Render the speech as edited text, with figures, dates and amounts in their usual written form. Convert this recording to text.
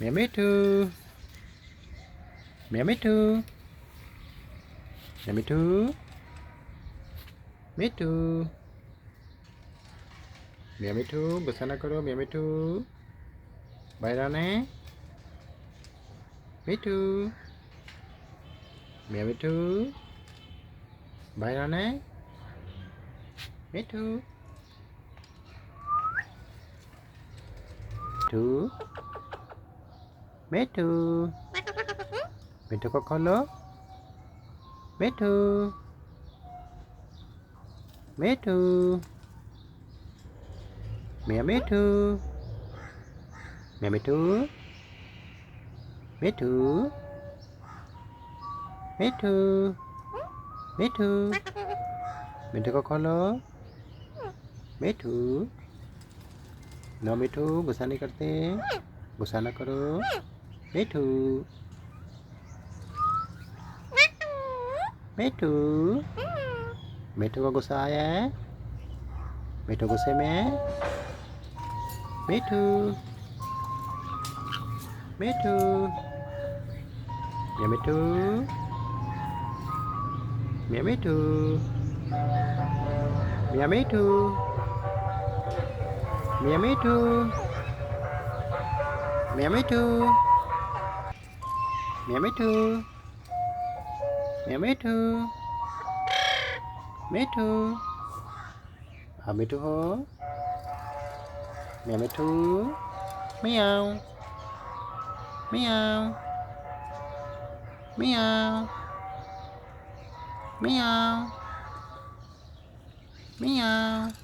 mẹ mít thư mẹ mít thư mẹ mít thư mít thư mẹ mít thư bersana karo mẹ mít thư bayra ne mít thư mẹ mít thư bayra ne mít thư thư mít thư mít thư có lo mít thư mít thư mẹ mít thư mẹ mít thư mít thư mít thư mít thư mít thư có lo mít thư no mít thư गुस्सा नहीं करते गुस्सा ना करो मिठू मिठू मिठू को गुस्सा आया है मिठू गुस्से में है मिठू मिठू मिया मिठू मिया मिठू मिया मिठू मिया मिठू मिया मिठू मिया मिठू मिया मिठू मिठू हाँ मिठू हो मिया मिठू मियाओ मियाओ मियाओ मियाओ मियाओ